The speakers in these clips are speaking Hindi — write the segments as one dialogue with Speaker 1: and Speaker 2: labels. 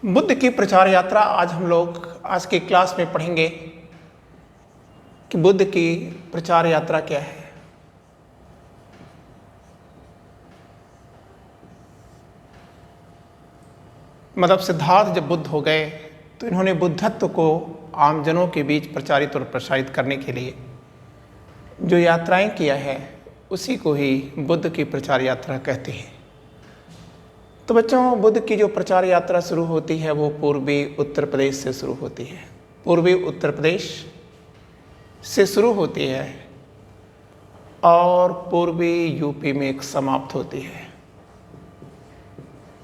Speaker 1: बुद्ध की प्रचार यात्रा आज हम लोग आज की क्लास में पढ़ेंगे कि बुद्ध की प्रचार यात्रा क्या है। मतलब सिद्धार्थ जब बुद्ध हो गए तो इन्होंने बुद्धत्व को आमजनों के बीच प्रचारित और प्रसारित करने के लिए जो यात्राएं किया है उसी को ही बुद्ध की प्रचार यात्रा कहते हैं। तो बच्चों, बुद्ध की जो प्रचार यात्रा शुरू होती है वो पूर्वी उत्तर प्रदेश से शुरू होती है। पूर्वी उत्तर प्रदेश से शुरू होती है और पूर्वी यूपी में एक समाप्त होती है।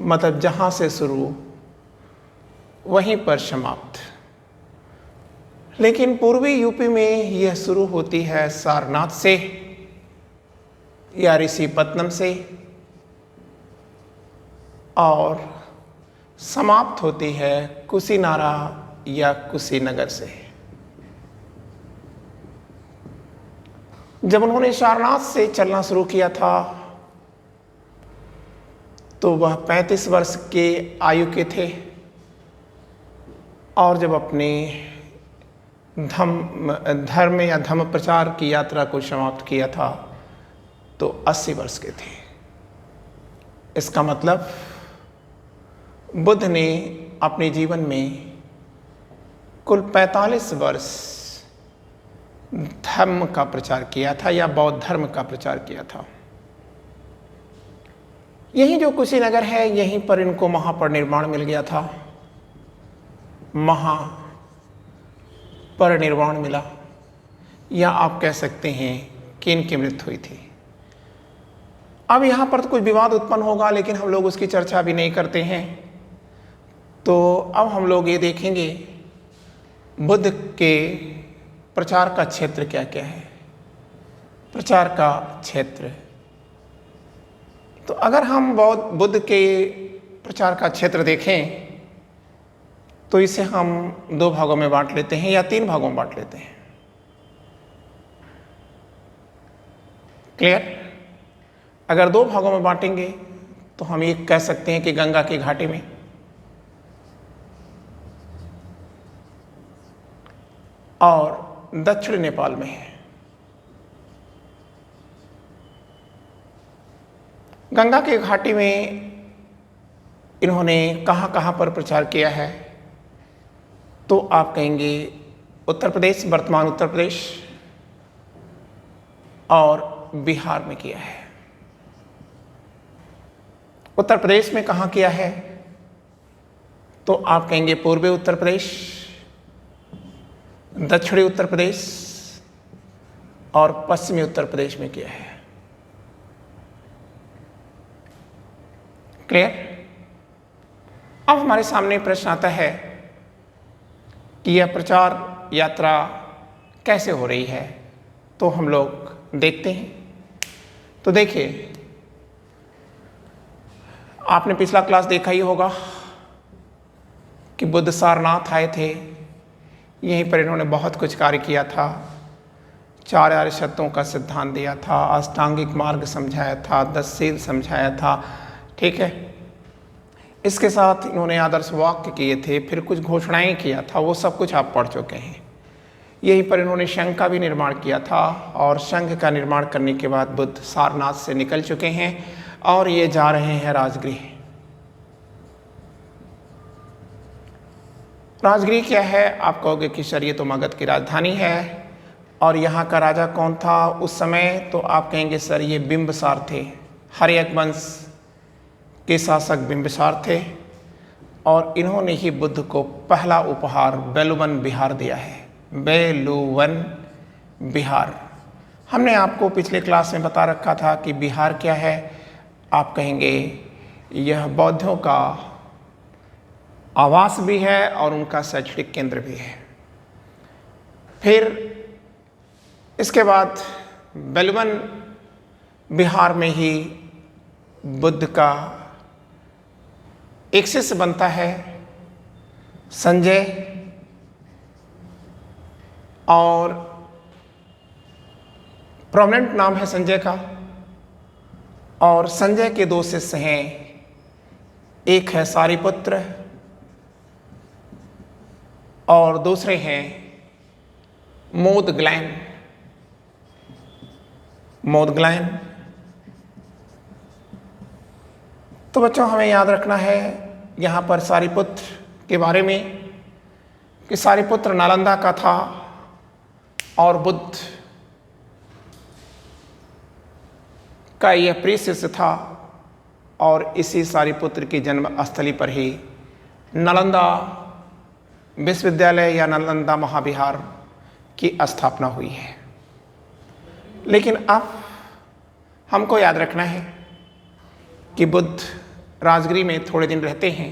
Speaker 1: मतलब जहाँ से शुरू वहीं पर समाप्त। लेकिन पूर्वी यूपी में यह शुरू होती है सारनाथ से या ऋषिपत्तनम से और समाप्त होती है कुशीनारा या कुशीनगर से। जब उन्होंने सारनाथ से चलना शुरू किया था तो वह 35 वर्ष के आयु के थे और जब अपने धर्म या धम्म प्रचार की यात्रा को समाप्त किया था तो 80 वर्ष के थे। इसका मतलब बुद्ध ने अपने जीवन में कुल 45 वर्ष धर्म का प्रचार किया था या बौद्ध धर्म का प्रचार किया था। यही जो कुशीनगर है यहीं पर इनको महापरिनिर्वाण मिल गया था। महापरिनिर्वाण मिला या आप कह सकते हैं कि इनकी मृत्यु हुई थी। अब यहाँ पर तो कुछ विवाद उत्पन्न होगा लेकिन हम लोग उसकी चर्चा भी नहीं करते हैं। तो अब हम लोग ये देखेंगे बुद्ध के प्रचार का क्षेत्र क्या क्या है। प्रचार का क्षेत्र, तो अगर हम बुद्ध के प्रचार का क्षेत्र देखें तो इसे हम 2 भागों में बांट लेते हैं या 3 भागों में बांट लेते हैं। क्लियर? अगर 2 भागों में बांटेंगे तो हम ये कह सकते हैं कि गंगा की घाटी में और दक्षिण नेपाल में है। गंगा की घाटी में इन्होंने कहाँ कहाँ पर प्रचार किया है तो आप कहेंगे उत्तर प्रदेश, वर्तमान उत्तर प्रदेश और बिहार में किया है। उत्तर प्रदेश में कहाँ किया है तो आप कहेंगे पूर्वी उत्तर प्रदेश, दक्षिणी उत्तर प्रदेश और पश्चिमी उत्तर प्रदेश में किया है। क्लियर? अब हमारे सामने प्रश्न आता है कि यह प्रचार यात्रा कैसे हो रही है, तो हम लोग देखते हैं। तो देखिए, आपने पिछला क्लास देखा ही होगा कि बुद्ध सारनाथ आए थे। यहीं पर इन्होंने बहुत कुछ कार्य किया था। 4 आर्य सत्यों का सिद्धांत दिया था, अष्टांगिक मार्ग समझाया था, 10 शील समझाया था। ठीक है, इसके साथ इन्होंने आदर्श वाक्य किए थे, फिर कुछ घोषणाएं किया था, वो सब कुछ आप पढ़ चुके हैं। यहीं पर इन्होंने संघ का भी निर्माण किया था और संघ का निर्माण करने के बाद बुद्ध सारनाथ से निकल चुके हैं और ये जा रहे हैं राजगृह। राजगृह क्या है? आप कहोगे कि सर ये तो मगध की राजधानी है और यहाँ का राजा कौन था उस समय? तो आप कहेंगे सर ये बिंबिसार थे, हर्यक वंश के शासक बिंबिसार थे और इन्होंने ही बुद्ध को पहला उपहार बेलूवन बिहार दिया है। बेलूवन बिहार, हमने आपको पिछले क्लास में बता रखा था कि बिहार क्या है। आप कहेंगे यह बौद्धों का आवास भी है और उनका शैक्षणिक केंद्र भी है। फिर इसके बाद बेलूवन बिहार में ही बुद्ध का एक शिष्य बनता है संजय, और प्रोमिनेंट नाम है संजय का। और संजय के 2 शिष्य हैं, एक है सारिपुत्र और दूसरे हैं मोदग्लायन। तो बच्चों हमें याद रखना है यहाँ पर सारिपुत्र के बारे में कि सारिपुत्र नालंदा का था और बुद्ध का यह प्रिय शिष्य था और इसी सारिपुत्र की जन्म स्थली पर ही नालंदा विश्वविद्यालय या नालंदा महाविहार की स्थापना हुई है। लेकिन अब हमको याद रखना है कि बुद्ध राजगिरी में थोड़े दिन रहते हैं,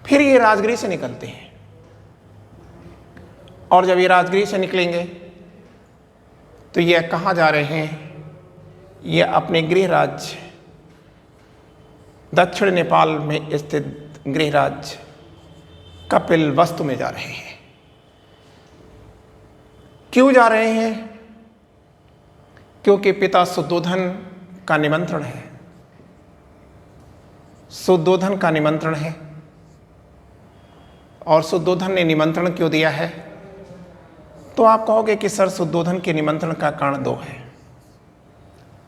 Speaker 1: फिर ये राजगिरी से निकलते हैं और जब ये राजगिरी से निकलेंगे तो ये कहाँ जा रहे हैं? ये अपने गृह राज्य दक्षिण नेपाल में स्थित गृह राज्य कपिलवस्तु में जा रहे हैं। क्यों जा रहे हैं? क्योंकि पिता शुद्धोधन का निमंत्रण है। शुद्धोधन का निमंत्रण है और शुद्धोधन ने निमंत्रण क्यों दिया है? तो आप कहोगे कि सर शुद्धोधन के निमंत्रण का कारण दो है।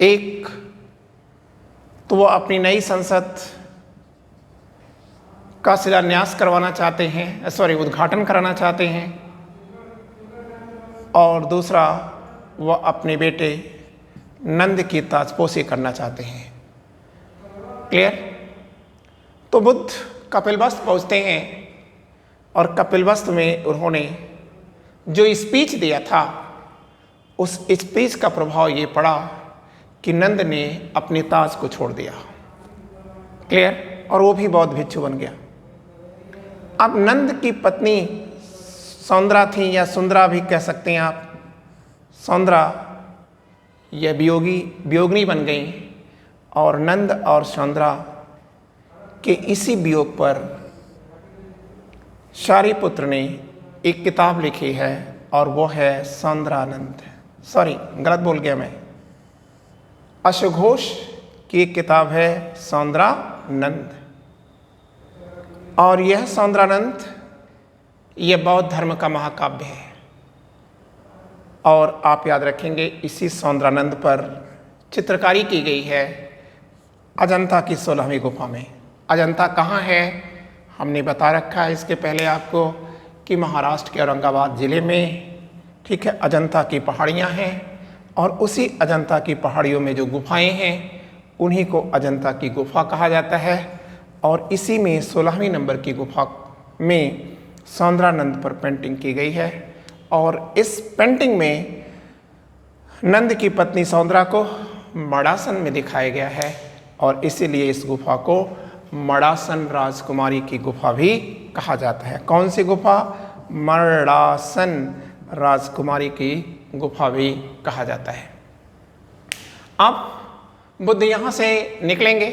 Speaker 1: एक तो वो अपनी नई संसद का शिलान्यास करवाना चाहते हैं, उद्घाटन कराना चाहते हैं, और दूसरा वह अपने बेटे नंद की ताजपोशी करना चाहते हैं। क्लियर? तो बुद्ध कपिलवस्तु पहुंचते हैं और कपिलवस्तु में उन्होंने जो स्पीच दिया था उस स्पीच का प्रभाव ये पड़ा कि नंद ने अपने ताज को छोड़ दिया। क्लियर? और वो भी बौद्ध भिक्षु बन गया। अब नंद की पत्नी सौंदरा थी, या सुंदरा भी कह सकते हैं आप। सौंदरा यह वियोगिनी बन गई और नंद और सौंदरा के इसी वियोग पर शारिपुत्र ने एक किताब लिखी है और वो है सौंदरानंद। गलत बोल गया मैं। अश्वघोष की एक किताब है सौंदरानंद, और यह सौंदरानंद यह बौद्ध धर्म का महाकाव्य है। और आप याद रखेंगे इसी सौंदरानंद पर चित्रकारी की गई है अजंता की 16वीं गुफा में। अजंता कहाँ है हमने बता रखा है इसके पहले आपको कि महाराष्ट्र के औरंगाबाद ज़िले में, ठीक है, अजंता की पहाड़ियाँ हैं और उसी अजंता की पहाड़ियों में जो गुफाएं हैं उन्हीं को अजंता की गुफा कहा जाता है। और इसी में 16वीं नंबर की गुफा में सौंदरानंद पर पेंटिंग की गई है और इस पेंटिंग में नंद की पत्नी सौंदरा को मड़ासन में दिखाया गया है और इसीलिए इस गुफा को मड़ासन राजकुमारी की गुफा भी कहा जाता है। कौन सी गुफा? मड़ासन राजकुमारी की गुफा भी कहा जाता है। अब बुद्ध यहाँ से निकलेंगे,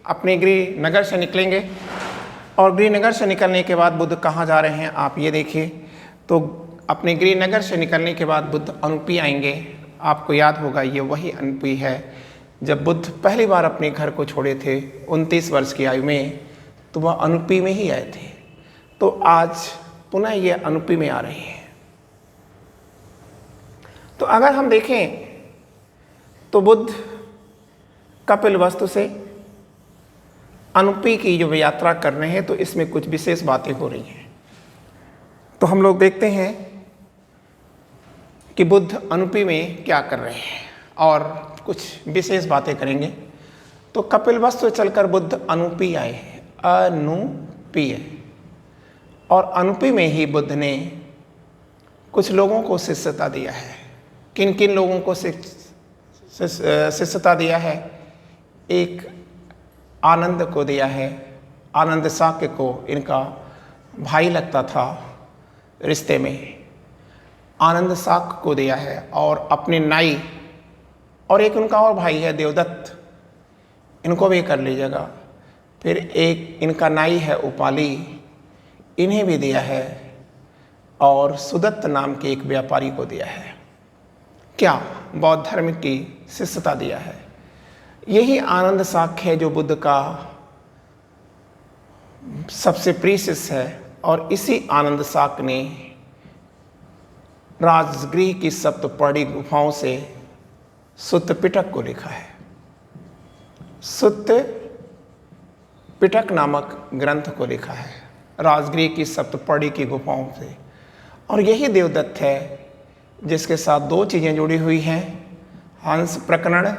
Speaker 1: अपने गृह नगर से निकलेंगे और गृह नगर से निकलने के बाद बुद्ध कहाँ जा रहे हैं आप ये देखिए। तो अपने गृह नगर से निकलने के बाद बुद्ध अनूपी आएंगे। आपको याद होगा ये वही अनूपी है जब बुद्ध पहली बार अपने घर को छोड़े थे 29 वर्ष की आयु में, तो वह अनूपी में ही आए थे। तो आज पुनः ये अनूपी में आ रहे हैं। तो अगर हम देखें तो बुद्ध कपिलवस्तु से अनूपी की जो यात्रा कर रहे हैं तो इसमें कुछ विशेष बातें हो रही हैं। तो हम लोग देखते हैं कि बुद्ध अनूपी में क्या कर रहे हैं और कुछ विशेष बातें करेंगे। तो कपिलवस्तु चलकर बुद्ध अनूपी आए हैं, अनूपी है। और अनूपी में ही बुद्ध ने कुछ लोगों को शिष्यता दिया है। किन किन लोगों को शिष्यता दिया है? एक आनंद को दिया है। आनंद शाक्य को इनका भाई लगता था रिश्ते में, आनंद शाक्य को दिया है। और अपने नाई, और एक उनका और भाई है देवदत्त, इनको भी कर लीजिएगा। फिर एक इनका नाई है उपाली, इन्हें भी दिया है। और सुदत्त नाम के एक व्यापारी को दिया है। क्या? बौद्ध धर्म की शिष्यता दिया है। यही आनंद शाक्य है जो बुद्ध का सबसे प्रिय शिष्य है और इसी आनंद शाक ने राजगृह की सप्तपर्णी गुफाओं से सुत्त पिटक को लिखा है। सुत्त पिटक नामक ग्रंथ को लिखा है राजगृह की सप्तपर्णी की गुफाओं से। और यही देवदत्त है जिसके साथ दो चीज़ें जुड़ी हुई हैं, हंस प्रकरण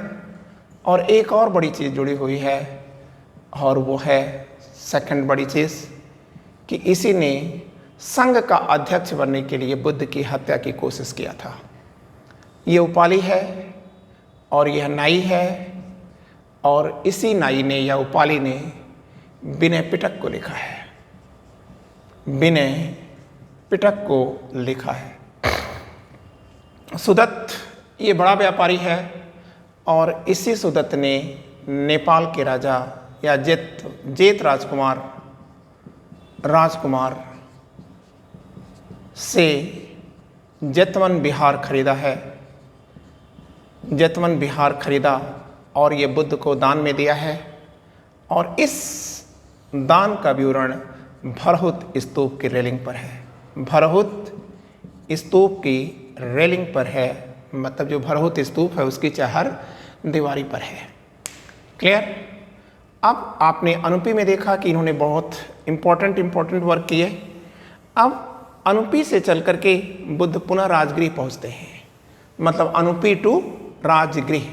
Speaker 1: और एक और बड़ी चीज़ जुड़ी हुई है, और वो है सेकंड बड़ी चीज़ कि इसी ने संघ का अध्यक्ष बनने के लिए बुद्ध की हत्या की कोशिश किया था। ये उपाली है और यह नाई है, और इसी नाई ने या उपाली ने विनय पिटक को लिखा है, विनय पिटक को लिखा है। सुदत्त ये बड़ा व्यापारी है, और इसी सुदत्त ने नेपाल के राजा या जेत राजकुमार से जेतवन बिहार खरीदा है, जेतवन बिहार खरीदा और ये बुद्ध को दान में दिया है। और इस दान का विवरण भरहुत स्तूप की रेलिंग पर है, भरहुत स्तूप की रेलिंग पर है, मतलब जो भरहुत स्तूप है उसकी चाहर दीवारी पर है। क्लियर? अब आपने अनुपी में देखा कि इन्होंने बहुत इम्पोर्टेंट वर्क किए। अब अनुपी से चल करके बुद्ध पुनः राजगृह पहुंचते हैं, मतलब अनुपी टू राजगृह।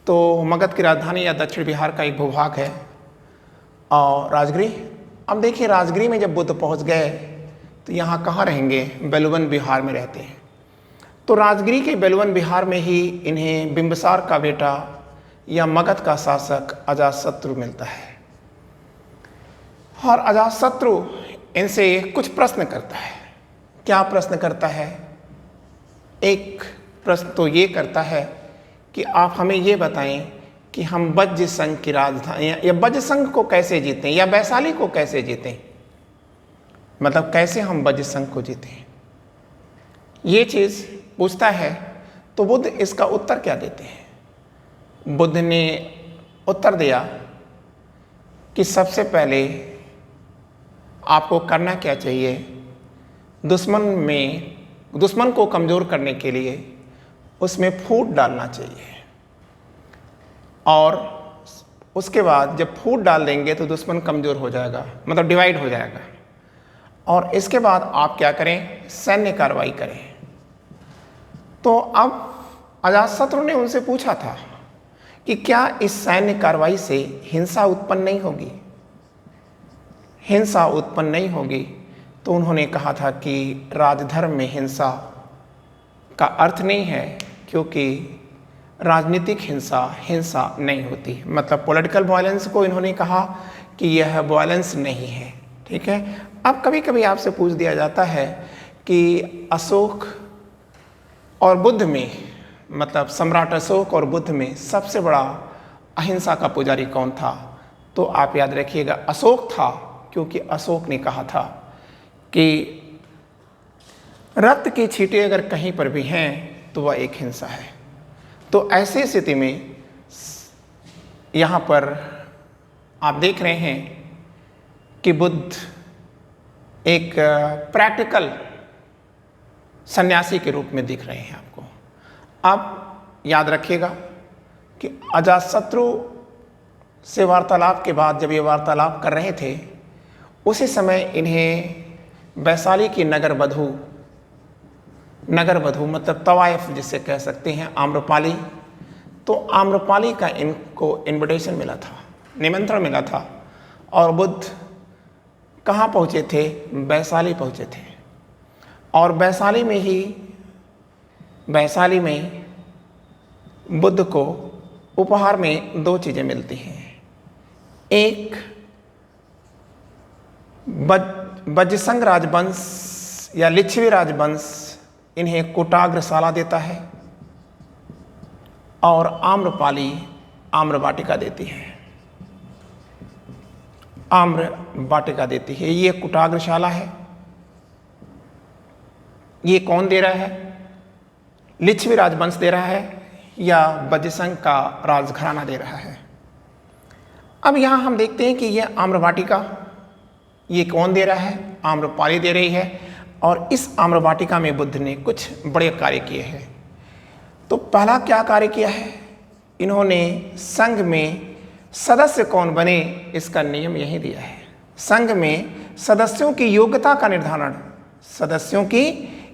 Speaker 1: तो मगध की राजधानी या दक्षिण बिहार का एक भूभाग है और राजगृह। अब देखिए राजगृह में जब बुद्ध पहुंच गए तो यहाँ कहाँ रहेंगे? बेलवन बिहार में रहते हैं। तो राजगृह के बेलवन बिहार में ही इन्हें बिंबिसार का बेटा या मगध का शासक अजातशत्रु मिलता है, और अजातशत्रु इनसे कुछ प्रश्न करता है। क्या प्रश्न करता है? एक प्रश्न तो ये करता है कि आप हमें ये बताएं कि हम वज्र संघ की राजधानी या वज्र संघ को कैसे जीतें या वैशाली को कैसे जीतें, मतलब कैसे हम वज्र संघ को जीतें, ये चीज़ पूछता है। तो बुद्ध इसका उत्तर क्या देते हैं? बुद्ध ने उत्तर दिया कि सबसे पहले आपको करना क्या चाहिए, दुश्मन को कमज़ोर करने के लिए उसमें फूट डालना चाहिए, और उसके बाद जब फूट डाल देंगे तो दुश्मन कमज़ोर हो जाएगा, मतलब डिवाइड हो जाएगा। और इसके बाद आप क्या करें? सैन्य कार्रवाई करें। तो अब अजातशत्रु ने उनसे पूछा था कि क्या इस सैन्य कार्रवाई से हिंसा उत्पन्न नहीं होगी? हिंसा उत्पन्न नहीं होगी। तो उन्होंने कहा था कि राजधर्म में हिंसा का अर्थ नहीं है, क्योंकि राजनीतिक हिंसा नहीं होती, मतलब पॉलिटिकल वायलेंस को इन्होंने कहा कि यह वायलेंस नहीं है। ठीक है। अब कभी कभी आपसे पूछ दिया जाता है कि अशोक और बुद्ध में, मतलब सम्राट अशोक और बुद्ध में सबसे बड़ा अहिंसा का पुजारी कौन था? तो आप याद रखिएगा अशोक था, क्योंकि अशोक ने कहा था कि रक्त की छींटें अगर कहीं पर भी हैं तो वह एक हिंसा है। तो ऐसी स्थिति में यहाँ पर आप देख रहे हैं कि बुद्ध एक प्रैक्टिकल सन्यासी के रूप में दिख रहे हैं आपको। अब याद रखिएगा कि अजातशत्रु से वार्तालाप के बाद जब ये वार्तालाप कर रहे थे, उसी समय इन्हें वैशाली की नगर वधू मतलब तवायफ जिसे कह सकते हैं, आम्रपाली, तो आम्रपाली का इनको इन्विटेशन मिला था, निमंत्रण मिला था। और बुद्ध कहाँ पहुँचे थे? वैशाली पहुँचे थे। और वैशाली में बुद्ध को उपहार में दो चीज़ें मिलती हैं। एक वज्रसंघ राजवंश या लिच्छवी राजवंश इन्हें कुटाग्रशाला देता है, और आम्रपाली आम्र वाटिका देती है। आम्र वाटिका देती है। ये कुटाग्रशाला है। ये कौन दे रहा है? लिच्छवी राजवंश दे रहा है या वज्रसंघ का राजघराना दे रहा है? अब यहाँ हम देखते हैं कि यह आम्र वाटिका ये कौन दे रहा है? आम्रपाली दे रही है। और इस आम्रवाटिका में बुद्ध ने कुछ बड़े कार्य किए हैं। तो पहला क्या कार्य किया है? इन्होंने संघ में सदस्य कौन बने इसका नियम यही दिया है। संघ में सदस्यों की योग्यता का निर्धारण, सदस्यों की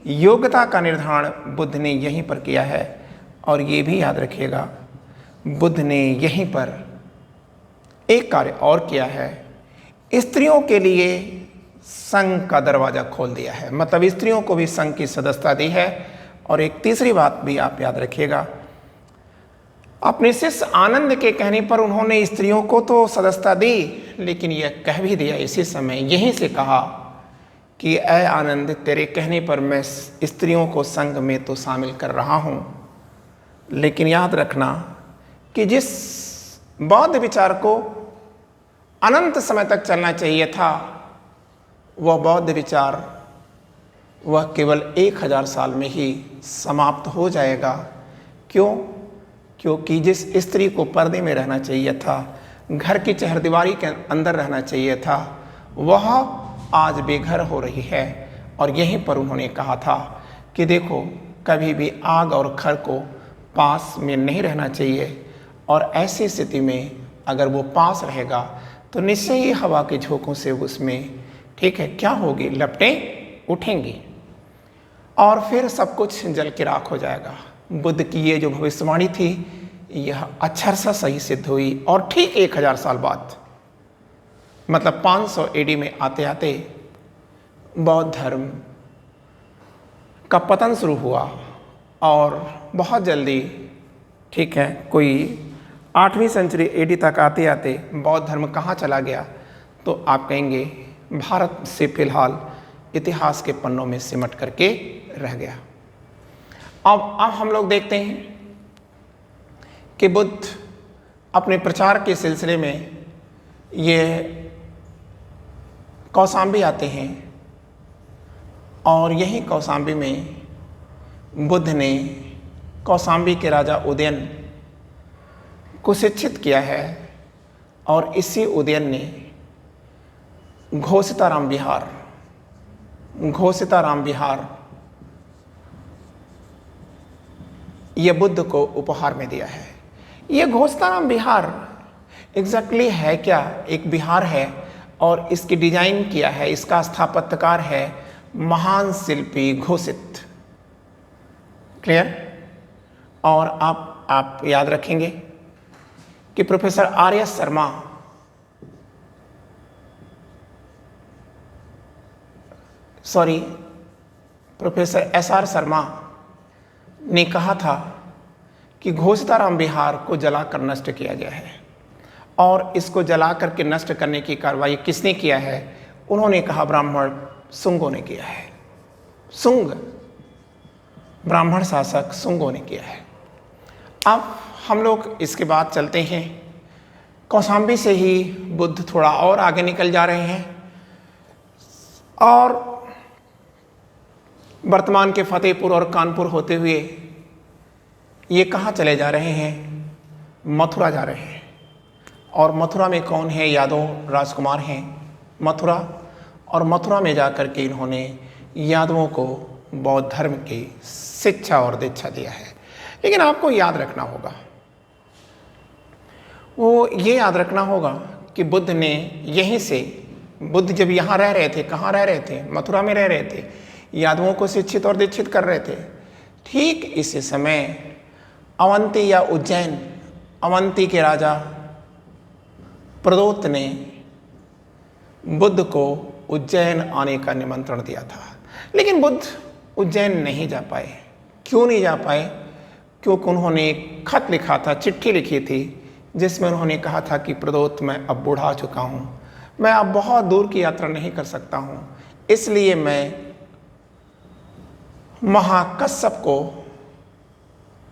Speaker 1: योग्यता का निर्धारण बुद्ध ने यहीं पर किया है। और ये भी याद रखिएगा, बुद्ध ने यहीं पर एक कार्य और किया है, स्त्रियों के लिए संघ का दरवाज़ा खोल दिया है, मतलब स्त्रियों को भी संघ की सदस्यता दी है। और एक तीसरी बात भी आप याद रखिएगा, अपने शिष्य आनंद के कहने पर उन्होंने स्त्रियों को तो सदस्यता दी, लेकिन यह कह भी दिया इसी समय, यहीं से कहा कि ऐ आनंद, तेरे कहने पर मैं स्त्रियों को संघ में तो शामिल कर रहा हूँ, लेकिन याद रखना कि जिस बौद्ध विचार को अनंत समय तक चलना चाहिए था, वह बौद्ध विचार वह केवल 1000 साल में ही समाप्त हो जाएगा। क्यों? क्योंकि जिस स्त्री को पर्दे में रहना चाहिए था, घर की चहरदीवारी के अंदर रहना चाहिए था, वह आज बेघर हो रही है। और यहीं पर उन्होंने कहा था कि देखो, कभी भी आग और खर को पास में नहीं रहना चाहिए, और ऐसी स्थिति में अगर वो पास रहेगा तो निश्चय ही हवा के झोंकों से उसमें, ठीक है, क्या होगी, लपटें उठेंगी और फिर सब कुछ जल के राख हो जाएगा। बुद्ध की ये जो भविष्यवाणी थी, यह अक्षरशः सही सिद्ध हुई। और ठीक 1000 साल बाद, मतलब 500 AD में आते आते बौद्ध धर्म का पतन शुरू हुआ। और बहुत जल्दी, ठीक है, कोई 8वीं सेंचुरी AD तक आते आते बौद्ध धर्म कहाँ चला गया? तो आप कहेंगे भारत से फिलहाल इतिहास के पन्नों में सिमट करके रह गया। अब हम लोग देखते हैं कि बुद्ध अपने प्रचार के सिलसिले में ये कौशाम्बी आते हैं, और यही कौशाम्बी में बुद्ध ने कौशाम्बी के राजा उदयन को शिक्षित किया है। और इसी उदयन ने घोषिताराम विहार यह बुद्ध को उपहार में दिया है। यह घोषिताराम विहार एग्जैक्टली है क्या? एक विहार है, और इसकी डिजाइन किया है, इसका स्थापत्यकार है महान शिल्पी घोषित। क्लियर? और आप याद रखेंगे कि professor RS. Sharma professor S.R. Sharma ने कहा था कि घोषिताराम विहार को जलाकर नष्ट किया गया है। और इसको जला करके नष्ट करने की कार्रवाई किसने किया है? उन्होंने कहा ब्राह्मण शुंगों ने किया है। शुंग, ब्राह्मण शासक शुंगों ने किया है। अब हम लोग इसके बाद चलते हैं, कौशाम्बी से ही बुद्ध थोड़ा और आगे निकल जा रहे हैं, और वर्तमान के फतेहपुर और कानपुर होते हुए ये कहाँ चले जा रहे हैं? मथुरा जा रहे हैं। और मथुरा में कौन है? यादव राजकुमार हैं मथुरा। और मथुरा में जाकर के इन्होंने यादवों को बौद्ध धर्म की शिक्षा और दीक्षा दिया है। लेकिन आपको याद रखना होगा, वो ये याद रखना होगा कि बुद्ध ने यहीं से, बुद्ध जब यहाँ रह रहे थे, कहाँ रह रहे थे? मथुरा में रह रहे थे, यादवों को शिक्षित और दीक्षित कर रहे थे। ठीक इसी समय अवंती या उज्जैन, अवंती के राजा प्रदोत ने बुद्ध को उज्जैन आने का निमंत्रण दिया था। लेकिन बुद्ध उज्जैन नहीं जा पाए। क्यों नहीं जा पाए? क्योंकि उन्होंने एक खत लिखा था, चिट्ठी लिखी थी, जिसमें उन्होंने कहा था कि प्रदोत, मैं अब बूढ़ा चुका हूँ, मैं अब बहुत दूर की यात्रा नहीं कर सकता हूँ, इसलिए मैं महाकश्यप को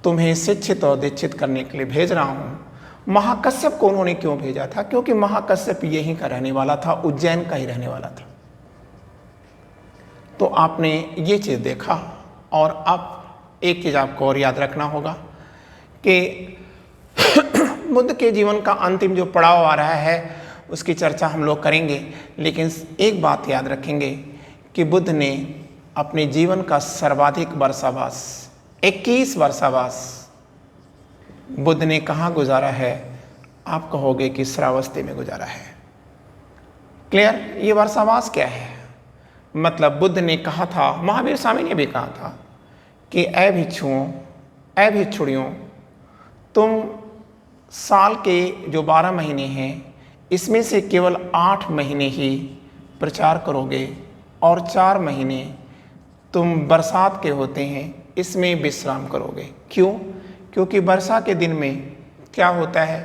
Speaker 1: तुम्हें शिक्षित और दीक्षित करने के लिए भेज रहा हूँ। महाकश्यप को उन्होंने क्यों भेजा था? क्योंकि महाकश्यप यहीं का रहने वाला था, उज्जैन का ही रहने वाला था। तो आपने ये चीज़ देखा। और अब एक चीज़ आपको और याद रखना होगा कि बुद्ध के जीवन का अंतिम जो पड़ाव आ रहा है उसकी चर्चा हम लोग करेंगे। लेकिन एक बात याद रखेंगे कि बुद्ध ने अपने जीवन का सर्वाधिक वर्षावास 21 वर्षावास बुद्ध ने कहाँ गुजारा है? आप कहोगे कि श्रावस्ती में गुजारा है। क्लियर? ये वर्षावास क्या है? मतलब बुद्ध ने कहा था, महावीर स्वामी ने भी कहा था कि ऐ भिक्षुओं, ऐ भिक्षुणियों, तुम साल के जो 12 महीने हैं इसमें से केवल 8 महीने ही प्रचार करोगे और 4 महीने तुम बरसात के होते हैं इसमें विश्राम करोगे। क्यों? क्योंकि वर्षा के दिन में क्या होता है,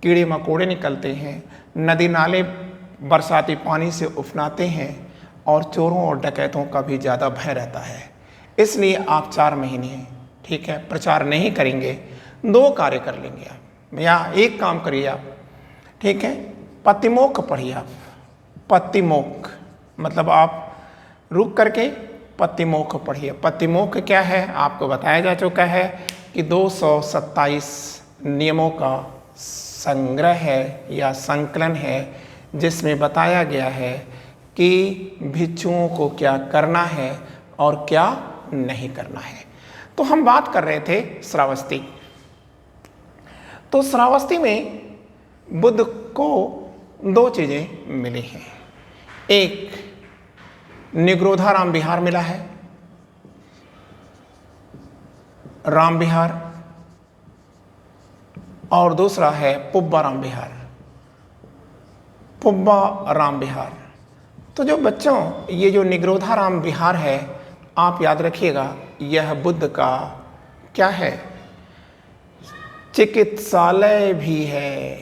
Speaker 1: कीड़े मकोड़े निकलते हैं, नदी नाले बरसाती पानी से उफनाते हैं और चोरों और डकैतों का भी ज़्यादा भय रहता है। इसलिए आप 4 महीने, ठीक है, प्रचार नहीं करेंगे, 2 कार्य कर लेंगे आप, या एक काम करिए आप, ठीक है, पतिमोक्ष पढ़िए आप। पतिमोक्ष मतलब आप रुक करके पतिमोक्ष पढ़िए। पतिमोक्ष क्या है? आपको बताया जा चुका है कि 227 नियमों का संग्रह है या संकलन है, जिसमें बताया गया है कि भिक्षुओं को क्या करना है और क्या नहीं करना है। तो हम बात कर रहे थे श्रावस्ती। तो श्रावस्ती में बुद्ध को 2 चीज़ें मिली हैं। एक निग्रोधा राम विहार मिला है, राम विहार, और दूसरा है पुब्बा राम विहार, पुब्बा राम विहार। तो जो बच्चों, ये जो निग्रोधा राम विहार है, आप याद रखिएगा, यह बुद्ध का क्या है? चिकित्सालय भी है।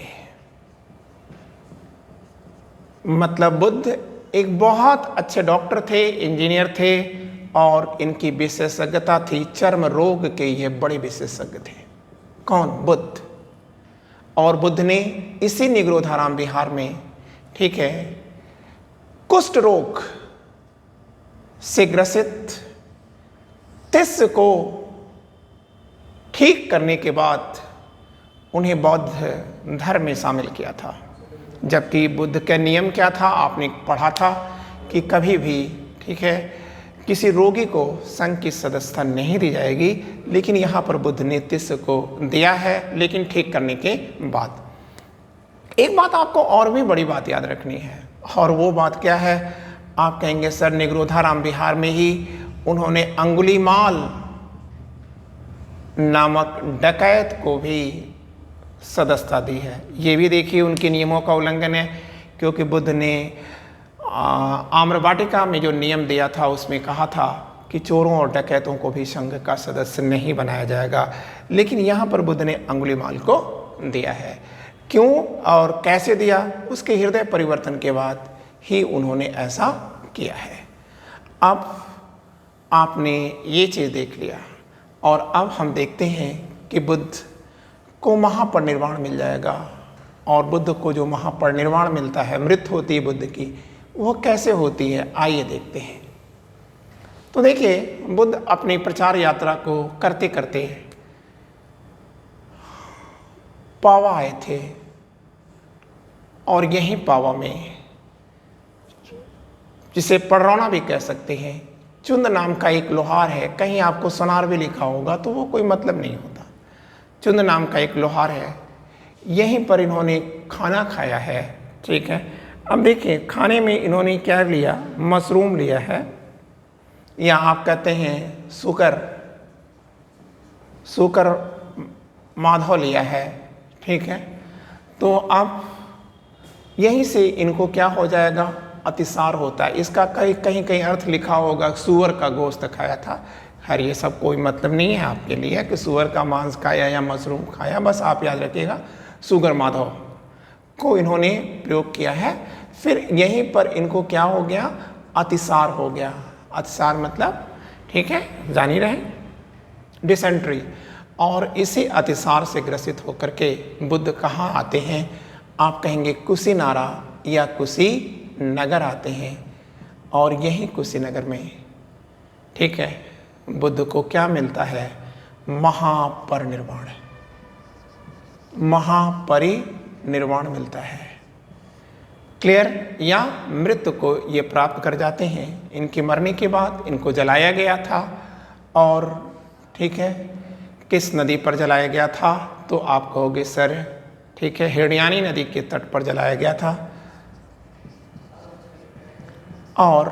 Speaker 1: मतलब बुद्ध एक बहुत अच्छे डॉक्टर थे, इंजीनियर थे, और इनकी विशेषज्ञता थी चर्म रोग के, ये बड़े विशेषज्ञ थे। कौन? बुद्ध। और बुद्ध ने इसी निग्रोधाराम विहार में, ठीक है, कुष्ठ रोग से ग्रसित तिस्य को ठीक करने के बाद उन्हें बौद्ध धर्म में शामिल किया था। जबकि बुद्ध का नियम क्या था? आपने पढ़ा था कि कभी भी, ठीक है, किसी रोगी को संघ की सदस्यता नहीं दी जाएगी, लेकिन यहाँ पर बुद्ध ने तिस्य को दिया है, लेकिन ठीक करने के बाद। एक बात आपको और भी बड़ी बात याद रखनी है, और वो बात क्या है? आप कहेंगे सर निग्रोधाराम विहार में ही उन्होंने अंगुलीमाल नामक डकैत को भी सदस्यता दी है। ये भी देखिए उनके नियमों का उल्लंघन है, क्योंकि बुद्ध ने आम्रवाटिका में जो नियम दिया था उसमें कहा था कि चोरों और डकैतों को भी संघ का सदस्य नहीं बनाया जाएगा, लेकिन यहाँ पर बुद्ध ने अंगुलीमाल को दिया है। क्यों और कैसे दिया? उसके हृदय परिवर्तन के बाद ही उन्होंने ऐसा किया है। अब आपने ये चीज़ देख लिया, और अब हम देखते हैं कि बुद्ध को महापरिनिर्वाण मिल जाएगा, और बुद्ध को जो महापरिनिर्वाण मिलता है, मृत्यु होती है बुद्ध की, वो कैसे होती है, आइए देखते हैं। तो देखिए, बुद्ध अपनी प्रचार यात्रा को करते करते पावा आए थे, और यहीं पावा में, जिसे पड़रौना भी कह सकते हैं, चुंद नाम का एक लोहार है। कहीं आपको सोनार भी लिखा होगा तो वो कोई मतलब नहीं होता। चुंद नाम का एक लोहार है, यहीं पर इन्होंने खाना खाया है, ठीक है। अब देखिए, खाने में इन्होंने क्या लिया? मशरूम लिया है, या आप कहते हैं सुकर माधव लिया है, ठीक है। तो अब यहीं से इनको क्या हो जाएगा? अतिसार होता है। इसका कहीं कहीं अर्थ लिखा होगा सूअर का गोश्त खाया था। खैर ये सब कोई मतलब नहीं है आपके लिए कि सूअर का मांस खाया या मशरूम खाया, बस आप याद रखिएगा सुगर माधव को इन्होंने प्रयोग किया है। फिर यहीं पर इनको क्या हो गया? अतिसार हो गया। अतिसार मतलब, ठीक है, जान ही रहे, डिसेंट्री। और इसी अतिसार से ग्रसित होकर के बुद्ध कहाँ आते हैं? आप कहेंगे कुशीनारा या कुशीनगर आते हैं, और यही कुशीनगर में, ठीक है, बुद्ध को क्या मिलता है? महापरिनिर्वाण। महापरिनिर्वाण मिलता है। क्लियर, या मृत्यु को ये प्राप्त कर जाते हैं। इनके मरने के बाद इनको जलाया गया था, और ठीक है, किस नदी पर जलाया गया था? तो आप कहोगे सर, ठीक है, हिरण्यानी नदी के तट पर जलाया गया था। और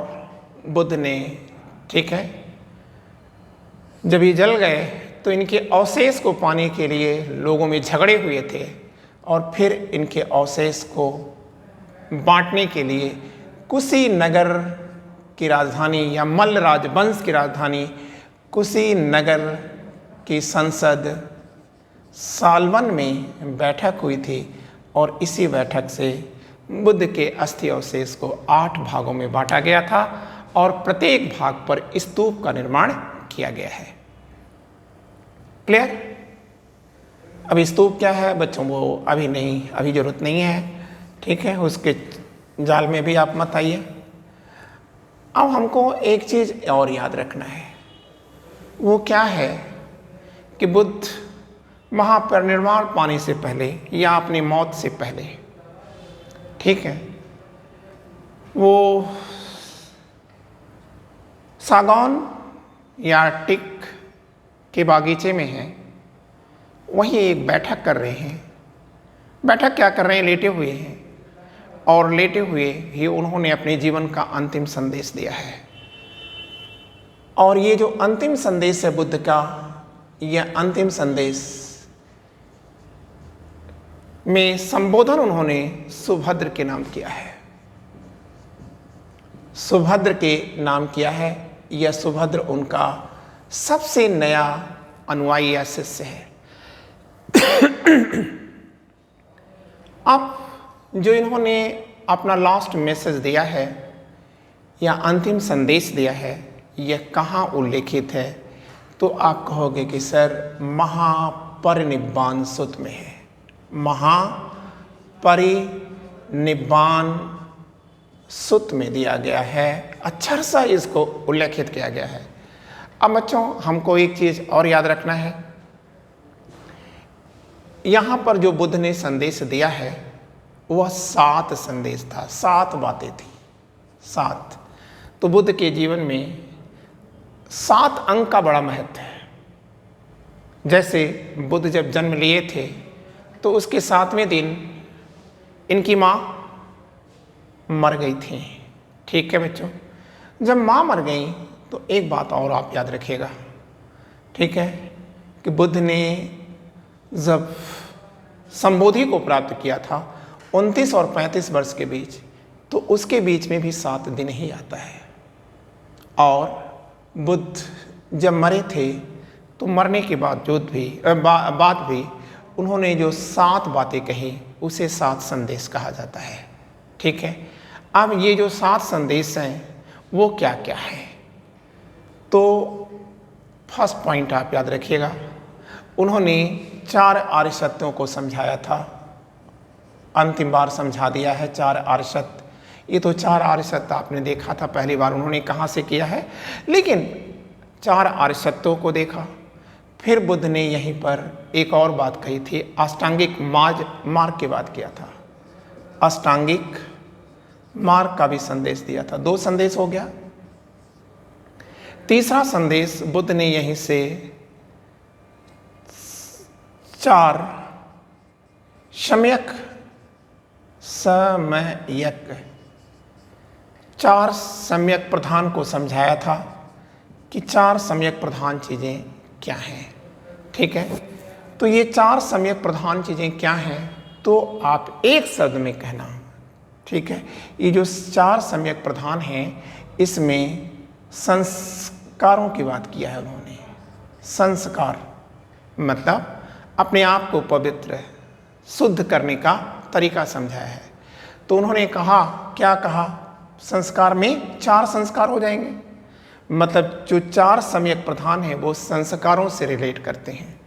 Speaker 1: बुद्ध ने, ठीक है, जब ये जल गए तो इनके अवशेष को पाने के लिए लोगों में झगड़े हुए थे, और फिर इनके अवशेष को बांटने के लिए कुशीनगर की राजधानी या मल्ल राजवंश की राजधानी कुशीनगर की संसद सालवन में बैठक हुई थी, और इसी बैठक से बुद्ध के अस्थि अवशेष को 8 भागों में बांटा गया था, और प्रत्येक भाग पर स्तूप का निर्माण किया गया है। क्लियर? अब स्तूप क्या है बच्चों, वो अभी जरूरत नहीं है, ठीक है, उसके जाल में भी आप मत आइए। अब हमको एक चीज और याद रखना है, वो क्या है कि बुद्ध महापरिनिर्वाण पाने से पहले या अपनी मौत से पहले, ठीक है, वो सागौन या टिक के बागीचे में हैं, वहीं एक बैठक कर रहे हैं। बैठक क्या कर रहे हैं? लेटे हुए हैं, और लेटे हुए ही उन्होंने अपने जीवन का अंतिम संदेश दिया है। और ये जो अंतिम संदेश है बुद्ध का, यह अंतिम संदेश में संबोधन उन्होंने सुभद्र के नाम किया है। सुभद्र के नाम किया है। यह सुभद्र उनका सबसे नया अनुयायी या शिष्य है। अब जो इन्होंने अपना लास्ट मैसेज दिया है या अंतिम संदेश दिया है, यह कहाँ उल्लेखित है? तो आप कहोगे कि सर महापरिनिब्बाण सूत्र में है। महापरिनिब्बाण सूत्र में दिया गया है, अक्षर सा इसको उल्लेखित किया गया है। अब बच्चों, हमको एक चीज और याद रखना है, यहां पर जो बुद्ध ने संदेश दिया है वह 7 संदेश था, 7 बातें थी, 7। तो बुद्ध के जीवन में 7 अंक का बड़ा महत्व है। जैसे बुद्ध जब जन्म लिए थे तो उसके 7वें दिन इनकी माँ मर गई थी। ठीक है बच्चों, जब माँ मर गई तो एक बात और आप याद रखिएगा, ठीक है, कि बुद्ध ने जब संबोधि को प्राप्त किया था 29 और 35 वर्ष के बीच, तो उसके बीच में भी 7 दिन ही आता है। और बुद्ध जब मरे थे तो मरने के बावजूद भी बाद भी उन्होंने जो 7 बातें कही उसे 7 संदेश कहा जाता है। ठीक है, अब ये जो 7 संदेश हैं वो क्या क्या है? तो फर्स्ट पॉइंट आप याद रखिएगा, उन्होंने 4 आर्य सत्यों को समझाया था। अंतिम बार समझा दिया है 4 आर्य सत्य। ये तो 4 आर्य सत्य आपने देखा था, पहली बार उन्होंने कहाँ से किया है, लेकिन 4 आर्य सत्यों को देखा। फिर बुद्ध ने यहीं पर एक और बात कही थी, अष्टांगिक मार्ग की बात किया था। अष्टांगिक मार्ग का भी संदेश दिया था। 2 संदेश हो गया। तीसरा संदेश बुद्ध ने यहीं से 4 सम्यक 4 सम्यक प्रधान को समझाया था कि 4 सम्यक प्रधान चीज़ें क्या हैं। ठीक है, तो ये 4 सम्यक प्रधान चीज़ें क्या हैं तो आप एक शब्द में कहना। ठीक है, ये जो 4 सम्यक प्रधान हैं इसमें संस्कारों की बात किया है उन्होंने। संस्कार मतलब अपने आप को पवित्र शुद्ध करने का तरीका समझाया है। तो उन्होंने कहा, क्या कहा? संस्कार में 4 संस्कार हो जाएंगे। मतलब जो 4 सम्यक प्रधान हैं वो संस्कारों से रिलेट करते हैं।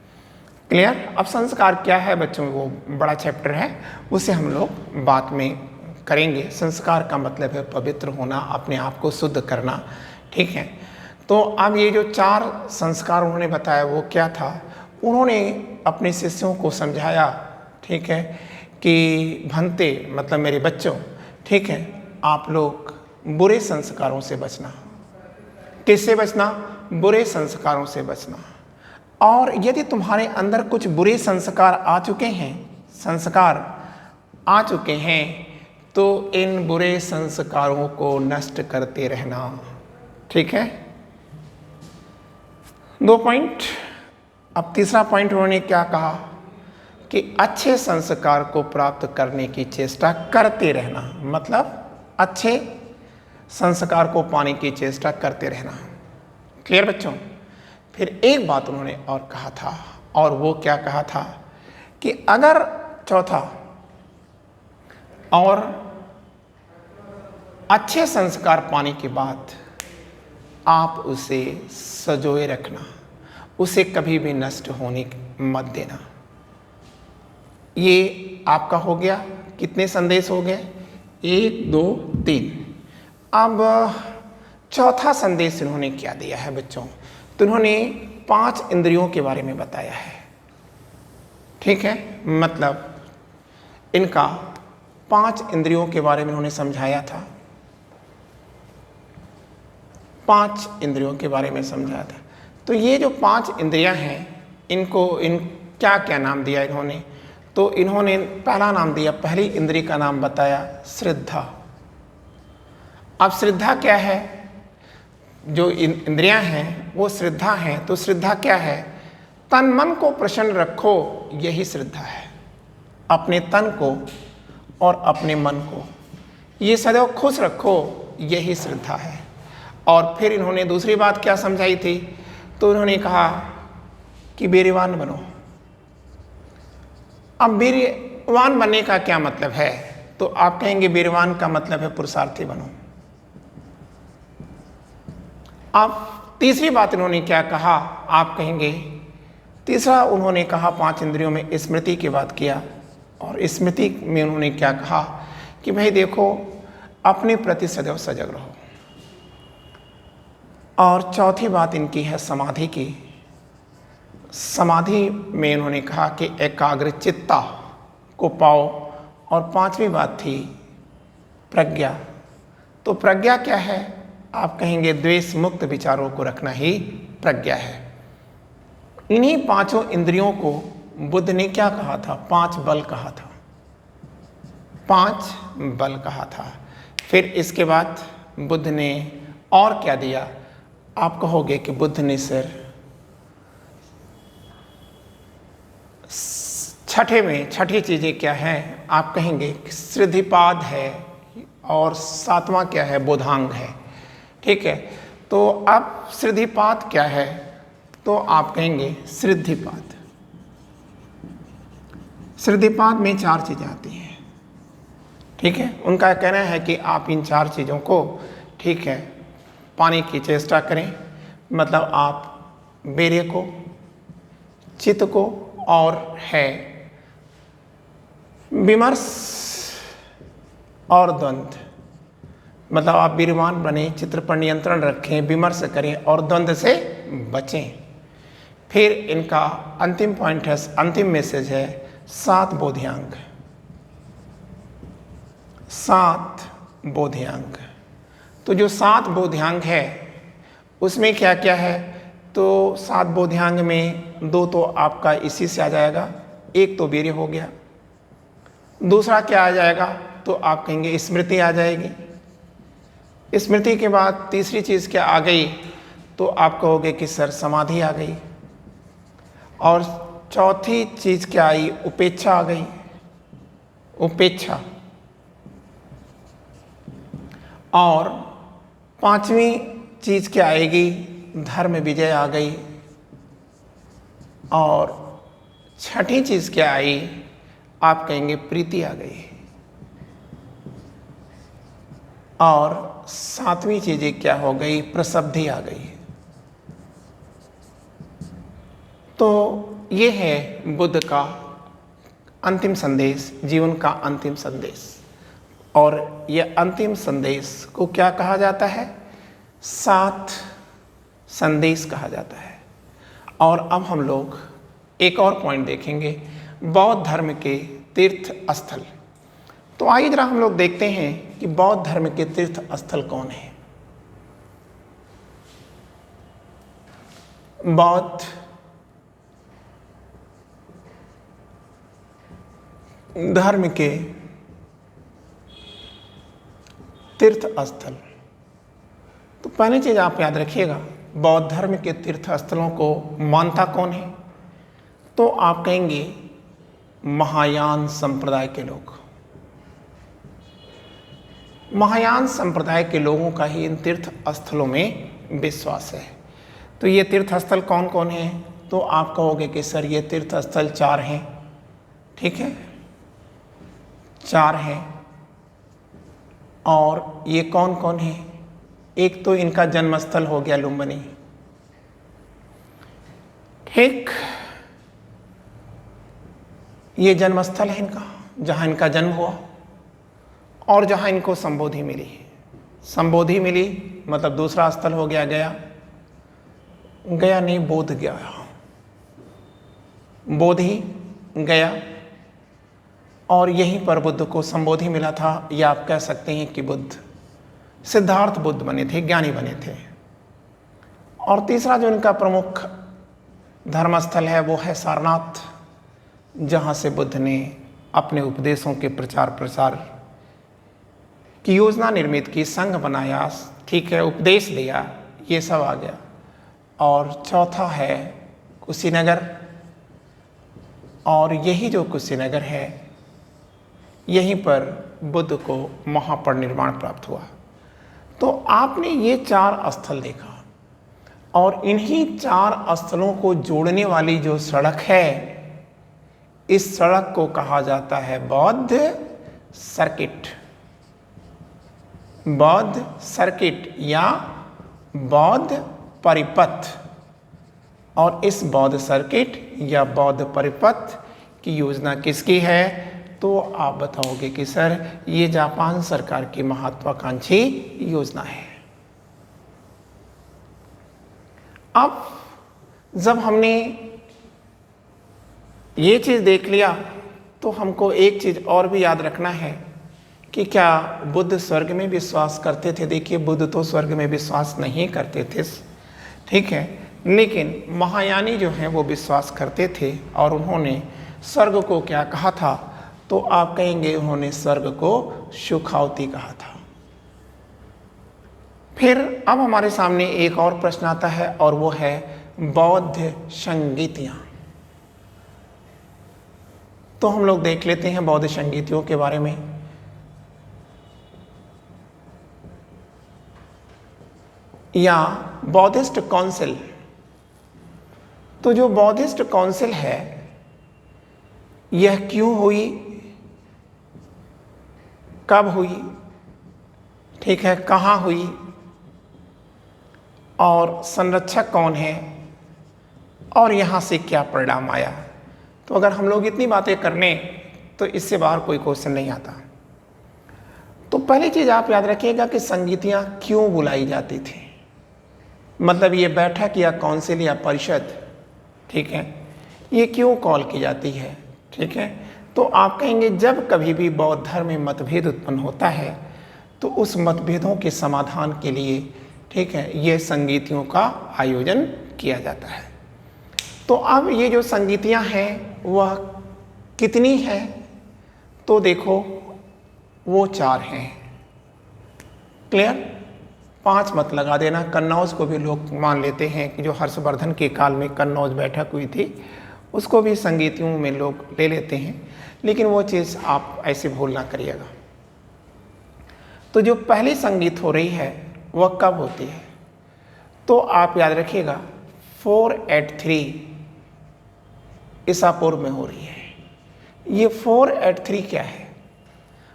Speaker 1: क्लियर? अब संस्कार क्या है बच्चों, वो बड़ा चैप्टर है, उसे हम लोग बाद में करेंगे। संस्कार का मतलब है पवित्र होना, अपने आप को शुद्ध करना। ठीक है, तो अब ये जो 4 संस्कार उन्होंने बताया वो क्या था, उन्होंने अपने शिष्यों को समझाया, ठीक है, कि भंते मतलब मेरे बच्चों, ठीक है, आप लोग बुरे संस्कारों से बचना। किससे बचना? बुरे संस्कारों से बचना। और यदि तुम्हारे अंदर कुछ बुरे संस्कार आ चुके हैं तो इन बुरे संस्कारों को नष्ट करते रहना। ठीक है, 2 पॉइंट। अब तीसरा पॉइंट उन्होंने क्या कहा कि अच्छे संस्कार को प्राप्त करने की चेष्टा करते रहना, मतलब अच्छे संस्कार को पाने की चेष्टा करते रहना। क्लियर बच्चों? फिर एक बात उन्होंने और कहा था, और वो क्या कहा था कि अगर चौथा, और अच्छे संस्कार पाने के बाद आप उसे सजोए रखना, उसे कभी भी नष्ट होने मत देना। ये आपका हो गया। कितने संदेश हो गए? 1 2 3। अब चौथा संदेश इन्होंने क्या दिया है बच्चों? तो इन्होंने 5 इंद्रियों के बारे में बताया है। ठीक है, मतलब इनका 5 इंद्रियों के बारे में उन्होंने समझाया था। 5 इंद्रियों के बारे में समझाया था। तो ये जो 5 इंद्रियां हैं, इनको क्या क्या नाम दिया इन्होंने? तो इन्होंने पहला नाम दिया, पहली इंद्रिय का नाम बताया श्रद्धा। अब श्रद्धा क्या है? जो इंद्रियां हैं वो श्रद्धा हैं। तो श्रद्धा क्या है? तन मन को प्रसन्न रखो, यही श्रद्धा है। अपने तन को और अपने मन को ये सदैव खुश रखो, यही श्रद्धा है। और फिर इन्होंने दूसरी बात क्या समझाई थी? तो उन्होंने कहा कि वीर्यवान बनो। अब वीर्यवान बनने का क्या मतलब है? तो आप कहेंगे वीर्यवान का मतलब है पुरुषार्थी बनो। अब तीसरी बात इन्होंने क्या कहा? आप कहेंगे तीसरा उन्होंने कहा 5 इंद्रियों में स्मृति की बात किया। और स्मृति में उन्होंने क्या कहा कि भाई देखो, अपने प्रति सदैव सजग रहो। और चौथी बात इनकी है समाधि की। समाधि में उन्होंने कहा कि एकाग्रचित्ता को पाओ। और 5वीं बात थी प्रज्ञा। तो प्रज्ञा क्या है? आप कहेंगे द्वेष मुक्त विचारों को रखना ही प्रज्ञा है। इन्हीं 5 इंद्रियों को बुद्ध ने क्या कहा था? 5 बल कहा था। 5 बल कहा था। फिर इसके बाद बुद्ध ने और क्या दिया? आप कहोगे कि बुद्ध ने सिर छठी चीजें क्या हैं? आप कहेंगे कि सिद्धिपाद है, और 7वां क्या है? बोधांग है। ठीक है, तो अब सिद्धिपाद क्या है? तो आप कहेंगे सिद्धिपाद। सिद्धिपाद में 4 चीजें आती हैं। ठीक है, उनका कहना है कि आप इन 4 चीजों को, ठीक है, पाने की चेष्टा करें। मतलब आप वीर्य को, चित्त को, और है विमर्श और द्वंद्व। मतलब आप वीर्यवान बने, चित्त पर नियंत्रण रखें, विमर्श करें और द्वंद्व से बचें। फिर इनका अंतिम पॉइंट है, अंतिम मैसेज है 7 बोधियांग। 7 बोधियांग। तो जो 7 बोधियांग है उसमें क्या क्या है? तो 7 बोधियांग में 2 तो आपका इसी से आ जाएगा। एक तो वीर्य हो गया। दूसरा क्या आ जाएगा? तो आप कहेंगे स्मृति आ जाएगी। स्मृति के बाद तीसरी चीज़ क्या आ गई? तो आप कहोगे कि सर समाधि आ गई। और चौथी चीज़ क्या आई? उपेक्षा आ गई। उपेक्षा। और 5वीं चीज़ क्या आएगी? धर्म विजय आ गई। और 6ठी चीज़ क्या आई? आप कहेंगे प्रीति आ गई। और 7वीं चीज़ें क्या हो गई? प्रसिद्धि आ गई। तो ये है बुद्ध का अंतिम संदेश, जीवन का अंतिम संदेश। और यह अंतिम संदेश को क्या कहा जाता है? 7 संदेश कहा जाता है। और अब हम लोग एक और पॉइंट देखेंगे, बौद्ध धर्म के तीर्थ स्थल। तो आइए जरा हम लोग देखते हैं कि बौद्ध धर्म के तीर्थ स्थल कौन है। बौद्ध धर्म के तीर्थ स्थल, तो पहली चीज आप याद रखिएगा, बौद्ध धर्म के तीर्थ स्थलों को मानता कौन है? तो आप कहेंगे महायान संप्रदाय के लोग। महायान संप्रदाय के लोगों का ही इन तीर्थ स्थलों में विश्वास है। तो ये तीर्थ स्थल कौन कौन है? तो आप कहोगे कि सर ये तीर्थ स्थल 4 हैं। ठीक है, 4 हैं। और ये कौन कौन है? एक तो इनका जन्मस्थल हो गया लुम्बिनी, ठीक, ये जन्मस्थल है इनका, जहां इनका जन्म हुआ और जहां इनको संबोधि मिली। संबोधि मिली मतलब दूसरा स्थल हो गया गया। गया नहीं, बोध गया, बोधि गया, और यहीं पर बुद्ध को संबोधि मिला था, या आप कह सकते हैं कि बुद्ध सिद्धार्थ बुद्ध बने थे, ज्ञानी बने थे। और तीसरा जो इनका प्रमुख धर्मस्थल है वो है सारनाथ, जहां से बुद्ध ने अपने उपदेशों के प्रचार प्रसार की योजना निर्मित की, संघ बनाया, ठीक है, उपदेश दिया, ये सब आ गया। और चौथा है कुशीनगर, और यही जो कुशीनगर है यहीं पर बुद्ध को महापरिनिर्वाण प्राप्त हुआ। तो आपने ये 4 स्थल देखा, और इन्हीं 4 स्थलों को जोड़ने वाली जो सड़क है, इस सड़क को कहा जाता है बौद्ध सर्किट। बौद्ध सर्किट या बौद्ध परिपथ। और इस बौद्ध सर्किट या बौद्ध परिपथ की योजना किसकी है? तो आप बताओगे कि सर ये जापान सरकार की महत्वाकांक्षी योजना है। अब जब हमने ये चीज देख लिया तो हमको एक चीज और भी याद रखना है कि क्या बुद्ध स्वर्ग में विश्वास करते थे? देखिए, बुद्ध तो स्वर्ग में विश्वास नहीं करते थे, ठीक है, लेकिन महायानी जो हैं वो विश्वास करते थे। और उन्होंने स्वर्ग को क्या कहा था? तो आप कहेंगे उन्होंने स्वर्ग को सुखावती कहा था। फिर अब हमारे सामने एक और प्रश्न आता है, और वो है बौद्ध संगीतियां। तो हम लोग देख लेते हैं बौद्ध संगीतियों के बारे में। या बौद्धिस्ट काउंसिल। तो जो बौद्धिस्ट काउंसिल है यह क्यों हुई, कब हुई, ठीक है, कहाँ हुई, और संरक्षक कौन है, और यहाँ से क्या परिणाम आया? तो अगर हम लोग इतनी बातें कर लें तो इससे बाहर कोई क्वेश्चन नहीं आता। तो पहली चीज़ आप याद रखिएगा कि संगीतियाँ क्यों बुलाई जाती थी, मतलब ये बैठक या काउंसिल या परिषद, ठीक है, ये क्यों कॉल की जाती है, ठीक है। तो आप कहेंगे जब कभी भी बौद्ध धर्म में मतभेद उत्पन्न होता है तो उस मतभेदों के समाधान के लिए, ठीक है, ये संगीतियों का आयोजन किया जाता है। तो अब ये जो संगीतियाँ हैं वह कितनी हैं? तो देखो वो 4 हैं। क्लियर? 5 मत लगा देना। कन्नौज को भी लोग मान लेते हैं कि जो हर्षवर्धन के काल में कन्नौज बैठक हुई थी उसको भी संगीतियों में लोग ले लेते हैं, लेकिन वो चीज़ आप ऐसे भूल ना करिएगा। तो जो पहली संगीत हो रही है वह कब होती है? तो आप याद रखिएगा 483 ईसा पूर्व में हो रही है। ये 483 क्या है?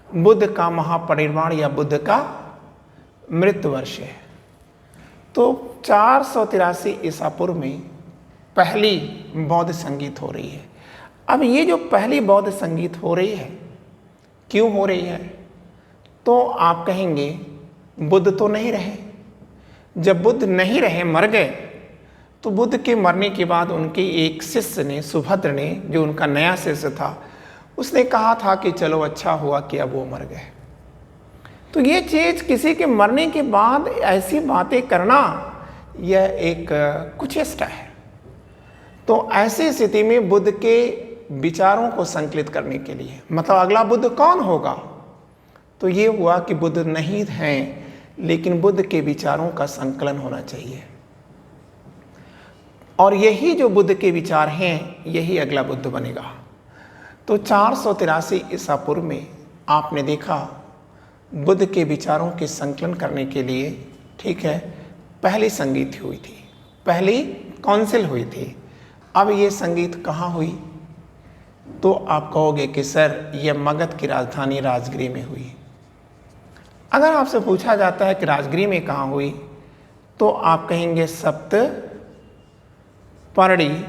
Speaker 1: बुद्ध का महापरिनिर्वाण या बुद्ध का मृत्यु वर्ष है। तो 483 ईसा पूर्व में पहली बौद्ध संगीत हो रही है। अब ये जो पहली बौद्ध संगीत हो रही है क्यों हो रही है? तो आप कहेंगे बुद्ध तो नहीं रहे। जब बुद्ध नहीं रहे, मर गए, तो बुद्ध के मरने के बाद उनके एक शिष्य ने, सुभद्र ने, जो उनका नया शिष्य था, उसने कहा था कि चलो अच्छा हुआ कि अब वो मर गए। तो ये चीज़, किसी के मरने के बाद ऐसी बातें करना, यह एक कुचेष्टा है। तो ऐसी स्थिति में बुद्ध के विचारों को संकलित करने के लिए, मतलब अगला बुद्ध कौन होगा, तो ये हुआ कि बुद्ध नहीं हैं, लेकिन बुद्ध के विचारों का संकलन होना चाहिए। और यही जो बुद्ध के विचार हैं, यही अगला बुद्ध बनेगा। तो 483 ईसा पूर्व में आपने देखा, बुद्ध के विचारों के संकलन करने के लिए, ठीक है, पहली संगीत हुई थी, पहली काउंसिल हुई थी। अब ये संगीत कहाँ हुई? तो आप कहोगे कि सर, यह मगध की राजधानी राजगृह में हुई। अगर आपसे पूछा जाता है कि राजगृह में कहाँ हुई, तो आप कहेंगे सप्त पर्णी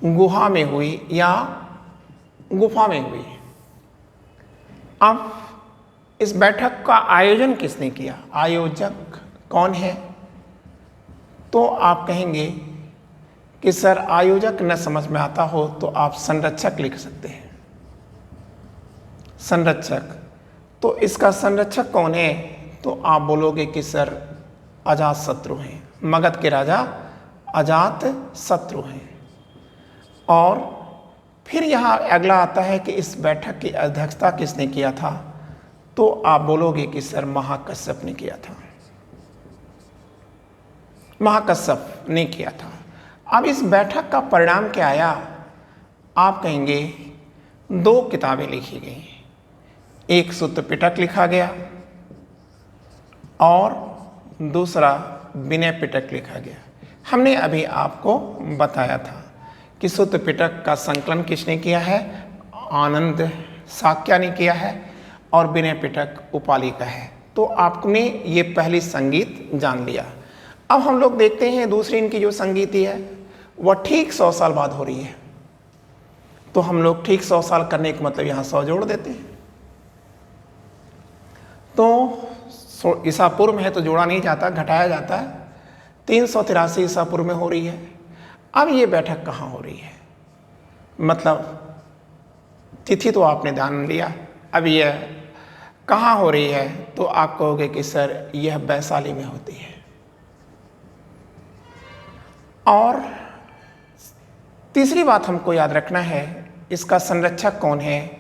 Speaker 1: गुहा में हुई या गुफा में हुई। अब इस बैठक का आयोजन किसने किया? आयोजक कौन है? तो आप कहेंगे कि सर, आयोजक न समझ में आता हो तो आप संरक्षक लिख सकते हैं। संरक्षक, तो इसका संरक्षक कौन है? तो आप बोलोगे कि सर, अजात शत्रु हैं, मगध के राजा अजात शत्रु हैं। और फिर यहाँ अगला आता है कि इस बैठक की अध्यक्षता किसने किया था? तो आप बोलोगे कि सर, महाकश्यप ने किया था, महाकश्यप ने किया था। अब इस बैठक का परिणाम क्या आया? आप कहेंगे 2 किताबें लिखी गई, एक सूत्र पिटक लिखा गया और दूसरा विनय पिटक लिखा गया। हमने अभी आपको बताया था कि सूत्र पिटक का संकलन किसने किया है? आनंद साक्या ने किया है, और विनय पिटक उपाली का है। तो आपने ये पहली संगीत जान लिया। अब हम लोग देखते हैं दूसरी इनकी जो संगीति है, वह ठीक 100 साल बाद हो रही है। तो हम लोग ठीक 100 साल करने का मतलब यहाँ 100 जोड़ देते हैं। तो ईसा पूर्व में है तो जोड़ा नहीं जाता, घटाया जाता है। 383 ईसा पूर्व में हो रही है। अब ये बैठक कहाँ हो रही है? मतलब तिथि तो आपने ध्यान लिया, अब यह कहाँ हो रही है? तो आप कहोगे कि सर, यह वैशाली में होती है। और तीसरी बात हमको याद रखना है, इसका संरक्षक कौन है,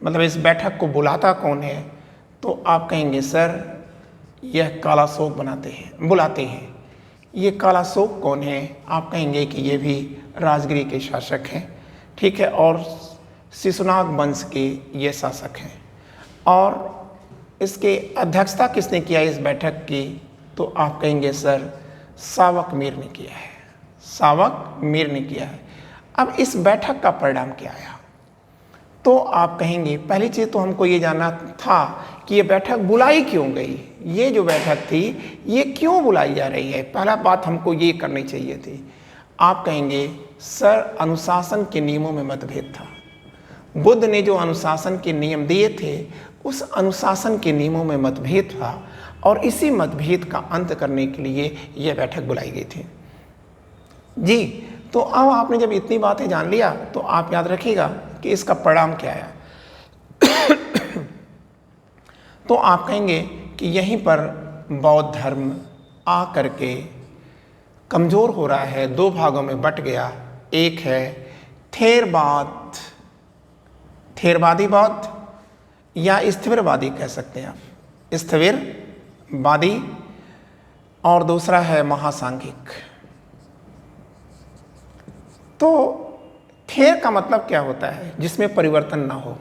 Speaker 1: मतलब इस बैठक को बुलाता कौन है? तो आप कहेंगे सर, यह कालाशोक बुलाते हैं। ये कालाशोक कौन है? आप कहेंगे कि ये भी राजगृह के शासक हैं, ठीक है, और शिशुनाग वंश के ये शासक हैं। और इसके अध्यक्षता किसने किया इस बैठक की? तो आप कहेंगे सर, सावक मीर ने किया है, सावक मीर ने किया है। अब इस बैठक का परिणाम क्या आया? तो आप कहेंगे, पहली चीज़ तो हमको ये जानना था कि ये बैठक बुलाई क्यों गई, ये जो बैठक थी ये क्यों बुलाई जा रही है, पहला बात हमको ये करनी चाहिए थी। आप कहेंगे सर, अनुशासन के नियमों में मतभेद था। बुद्ध ने जो अनुशासन के नियम दिए थे, उस अनुशासन के नियमों में मतभेद था, और इसी मतभेद का अंत करने के लिए यह बैठक बुलाई गई थी। जी, तो अब आपने जब इतनी बातें जान लिया, तो आप याद रखिएगा कि इसका परिणाम क्या आया। तो आप कहेंगे कि यहीं पर बौद्ध धर्म आ करके कमज़ोर हो रहा है, 2 भागों में बट गया। एक है थेरवादी बौद्ध, या स्थिरवादी कह सकते हैं आप, स्थिरवादी, और दूसरा है महासांघिक। तो थेर का मतलब क्या होता है? जिसमें परिवर्तन ना हो।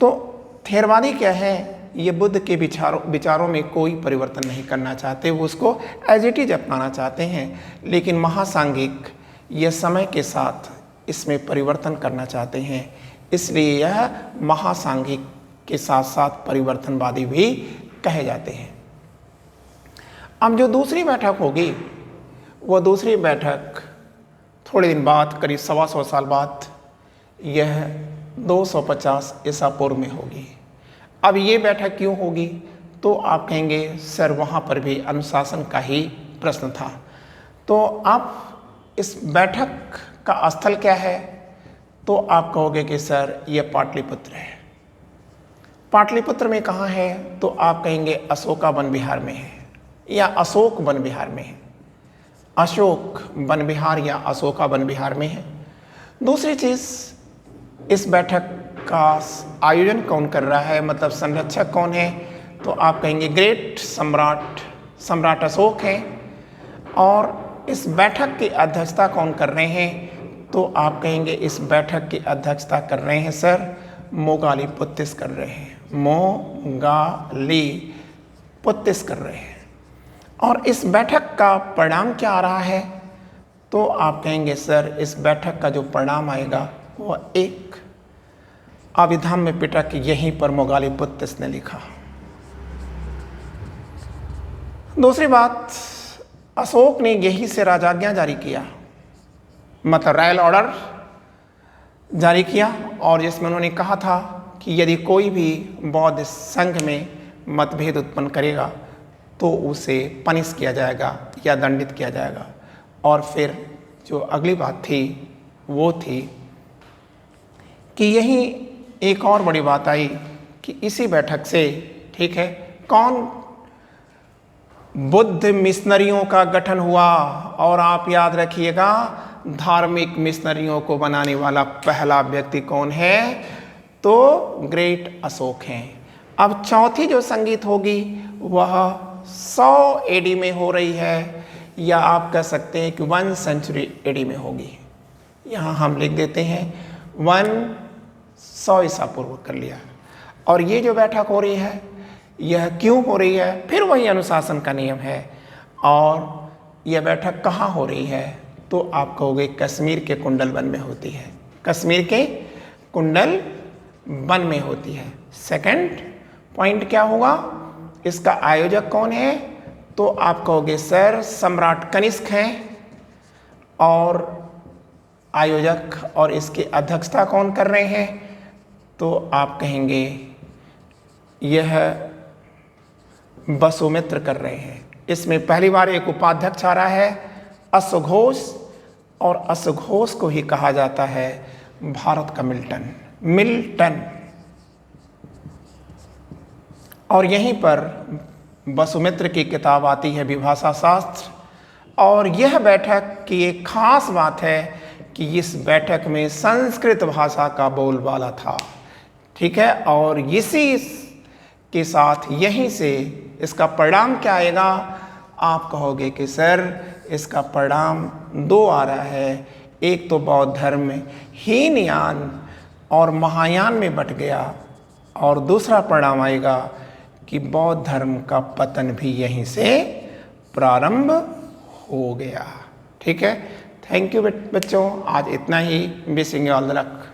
Speaker 1: तो थेरवादी क्या है? ये बुद्ध के विचारों में कोई परिवर्तन नहीं करना चाहते, वो उसको एज इट इज अपनाना चाहते हैं। लेकिन महासांघिक ये समय के साथ इसमें परिवर्तन करना चाहते हैं, इसलिए यह महासांघिक के साथ साथ परिवर्तनवादी भी कहे जाते हैं। अब जो दूसरी बैठक होगी, वह दूसरी बैठक थोड़े दिन बाद, करीब 125 साल बाद, यह 250 ईसा पूर्व में होगी। अब ये बैठक क्यों होगी? तो आप कहेंगे सर, वहाँ पर भी अनुशासन का ही प्रश्न था। तो आप इस बैठक का स्थल क्या है? तो आप कहोगे कि सर ये पाटलिपुत्र है। पाटलिपुत्र में कहाँ है? तो आप कहेंगे अशोका वन विहार में है या अशोक वन विहार में है। अशोक वन विहार या अशोका वन विहार में है। दूसरी चीज़, इस बैठक का आयोजन कौन कर रहा है, मतलब संरक्षक कौन है? तो आप कहेंगे ग्रेट सम्राट अशोक हैं। और इस बैठक की अध्यक्षता कौन कर रहे हैं? तो आप कहेंगे इस बैठक की अध्यक्षता कर रहे हैं सर मोगालीपुत्तिस कर रहे हैं, मोगालीपुत्तिस कर रहे हैं। और इस बैठक का परिणाम क्या आ रहा है? तो आप कहेंगे सर इस बैठक का जो परिणाम आएगा वह एक अभिधाम में पिटक यहीं पर मोगालीपुत्तिस ने लिखा। दूसरी बात, अशोक ने यहीं से राजाज्ञा जारी किया, मतलब रॉयल ऑर्डर जारी किया, और जिसमें उन्होंने कहा था कि यदि कोई भी बौद्ध संघ में मतभेद उत्पन्न करेगा तो उसे पनिश किया जाएगा या दंडित किया जाएगा। और फिर जो अगली बात थी वो थी कि यही एक और बड़ी बात आई कि इसी बैठक से, ठीक है, कौन बुद्ध मिशनरियों का गठन हुआ। और आप याद रखिएगा धार्मिक मिशनरियों को बनाने वाला पहला व्यक्ति कौन है? तो ग्रेट अशोक हैं। अब चौथी जो संगीत होगी वह 100 एडी में हो रही है, या आप कह सकते हैं कि 1 सेंचुरी एडी में होगी। यहाँ हम लिख देते हैं 100 ईसा पूर्व कर लिया। और ये जो बैठक हो रही है यह क्यों हो रही है? फिर वही अनुशासन का नियम है। और यह बैठक कहाँ हो रही है? तो आप कहोगे कश्मीर के कुंडल वन में होती है, कश्मीर के कुंडल वन में होती है। सेकंड पॉइंट क्या होगा? इसका आयोजक कौन है? तो आप कहोगे सर सम्राट कनिष्क हैं। और आयोजक और इसकी अध्यक्षता कौन कर रहे हैं? तो आप कहेंगे यह वसुमित्र कर रहे हैं। इसमें पहली बार एक उपाध्यक्ष आ रहा है अश्वघोष, और अश्वघोष को ही कहा जाता है भारत का मिल्टन। और यहीं पर वसुमित्र की किताब आती है विभाषा शास्त्र। और यह बैठक की एक खास बात है कि इस बैठक में संस्कृत भाषा का बोलबाला था, ठीक है। और इसी के साथ यहीं से इसका परिणाम क्या आएगा? आप कहोगे कि सर इसका परिणाम 2 आ रहा है। एक तो बौद्ध धर्म हीनयान और महायान में बट गया, और दूसरा परिणाम आएगा कि बौद्ध धर्म का पतन भी यहीं से प्रारंभ हो गया, ठीक है। थैंक यू बच्चों, आज इतना ही। Wishing you all the luck.